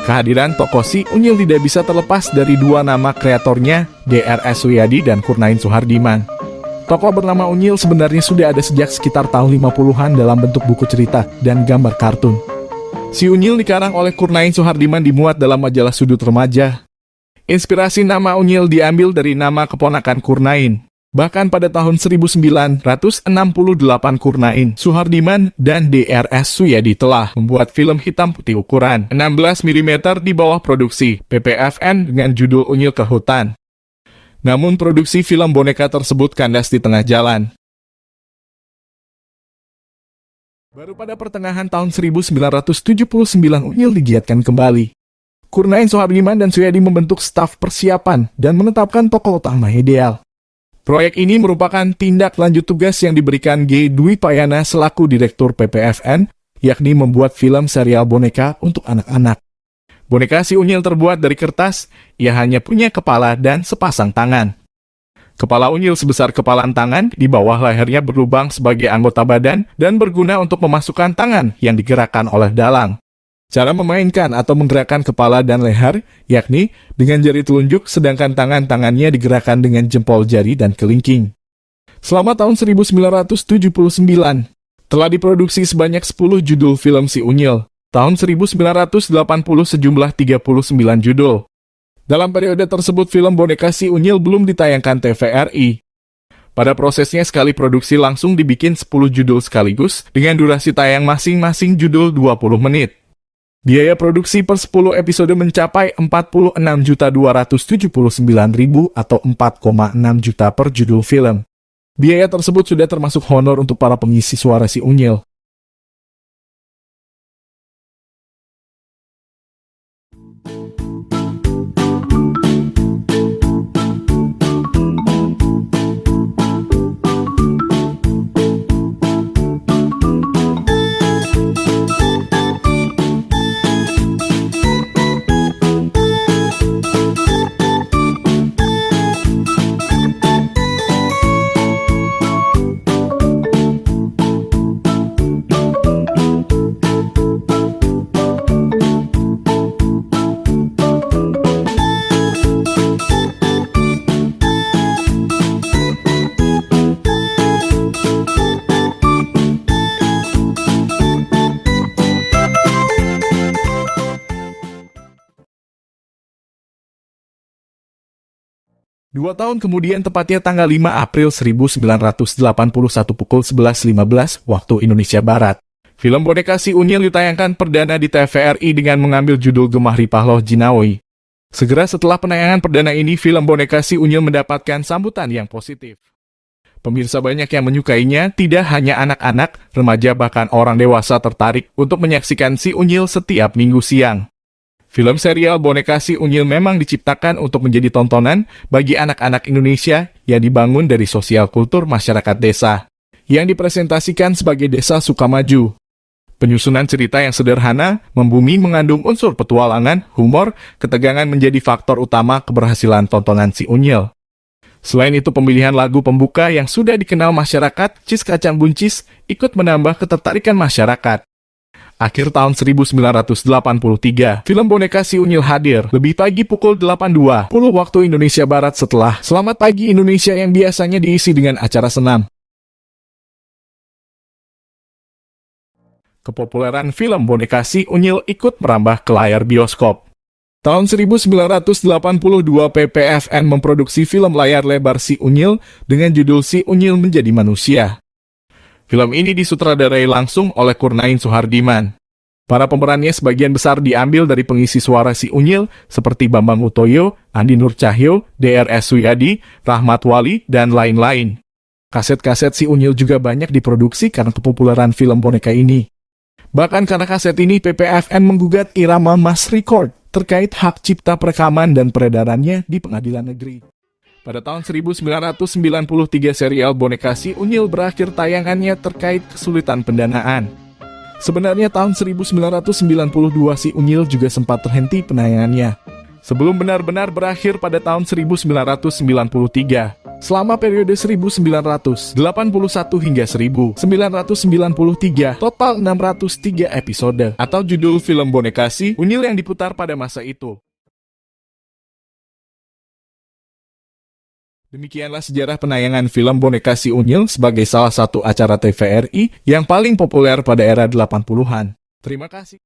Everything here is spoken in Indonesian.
Kehadiran tokoh Si Unyil tidak bisa terlepas dari dua nama kreatornya, Drs. Suyadi dan Kurnain Suhardiman. Tokoh bernama Unyil sebenarnya sudah ada sejak sekitar tahun 50-an dalam bentuk buku cerita dan gambar kartun. Si Unyil dikarang oleh Kurnain Suhardiman dimuat dalam majalah Sudut Remaja. Inspirasi nama Unyil diambil dari nama keponakan Kurnain. Bahkan pada tahun 1968 Kurnain, Suhardiman, dan Drs. Suyadi telah membuat film hitam putih ukuran 16 mm di bawah produksi PPFN dengan judul Unyil ke Hutan. Namun produksi film boneka tersebut kandas di tengah jalan. Baru pada pertengahan tahun 1979 Unyil digiatkan kembali. Kurnain Suhardiman dan Suyadi membentuk staf persiapan dan menetapkan tokoh utama ideal. Proyek ini merupakan tindak lanjut tugas yang diberikan G. Dwi Payana selaku Direktur PPFN, yakni membuat film serial boneka untuk anak-anak. Boneka Si Unyil terbuat dari kertas, ia hanya punya kepala dan sepasang tangan. Kepala Unyil sebesar kepalan tangan, di bawah lehernya berlubang sebagai anggota badan dan berguna untuk memasukkan tangan yang digerakkan oleh dalang. Cara memainkan atau menggerakkan kepala dan leher, yakni dengan jari telunjuk sedangkan tangan-tangannya digerakkan dengan jempol jari dan kelingking. Selama tahun 1979, telah diproduksi sebanyak 10 judul film Si Unyil. Tahun 1980 sejumlah 39 judul. Dalam periode tersebut film boneka Si Unyil belum ditayangkan TVRI. Pada prosesnya sekali produksi langsung dibikin 10 judul sekaligus dengan durasi tayang masing-masing judul 20 menit. Biaya produksi per 10 episode mencapai 46.279.000 atau 4,6 juta per judul film. Biaya tersebut sudah termasuk honor untuk para pengisi suara Si Unyil. Dua tahun kemudian, tepatnya tanggal 5 April 1981 pukul 11.15 waktu Indonesia Barat, film boneka Si Unyil ditayangkan perdana di TVRI dengan mengambil judul Gemah Ripahloh Jinawi. Segera setelah penayangan perdana ini, film boneka Si Unyil mendapatkan sambutan yang positif. Pemirsa banyak yang menyukainya, tidak hanya anak-anak, remaja bahkan orang dewasa tertarik untuk menyaksikan Si Unyil setiap minggu siang. Film serial boneka Si Unyil memang diciptakan untuk menjadi tontonan bagi anak-anak Indonesia yang dibangun dari sosial kultur masyarakat desa, yang dipresentasikan sebagai Desa Sukamaju. Penyusunan cerita yang sederhana, membumi mengandung unsur petualangan, humor, ketegangan menjadi faktor utama keberhasilan tontonan Si Unyil. Selain itu, pemilihan lagu pembuka yang sudah dikenal masyarakat, Cis Kacang Buncis, ikut menambah ketertarikan masyarakat. Akhir tahun 1983, film boneka Si Unyil hadir lebih pagi pukul 8.20 waktu Indonesia Barat setelah Selamat Pagi Indonesia yang biasanya diisi dengan acara senam. Kepopuleran film boneka Si Unyil ikut merambah ke layar bioskop. Tahun 1982 PPFN memproduksi film layar lebar Si Unyil dengan judul Si Unyil Menjadi Manusia. Film ini disutradarai langsung oleh Kurnain Suhardiman. Para pemerannya sebagian besar diambil dari pengisi suara Si Unyil seperti Bambang Utoyo, Andi Nur Cahyo, Drs. Suyadi, Rahmat Wali, dan lain-lain. Kaset-kaset Si Unyil juga banyak diproduksi karena kepopuleran film boneka ini. Bahkan karena kaset ini, PPFN menggugat Irama Mas Record terkait hak cipta perekaman dan peredarannya di pengadilan negeri. Pada tahun 1993 serial boneka Si Unyil berakhir tayangannya terkait kesulitan pendanaan. Sebenarnya tahun 1992 Si Unyil juga sempat terhenti penayangannya, sebelum benar-benar berakhir pada tahun 1993. Selama periode 1981 hingga 1993, total 603 episode, atau judul film boneka si Unyil yang diputar pada masa itu. Demikianlah sejarah penayangan film boneka si Unyil sebagai salah satu acara TVRI yang paling populer pada era 80-an. Terima kasih.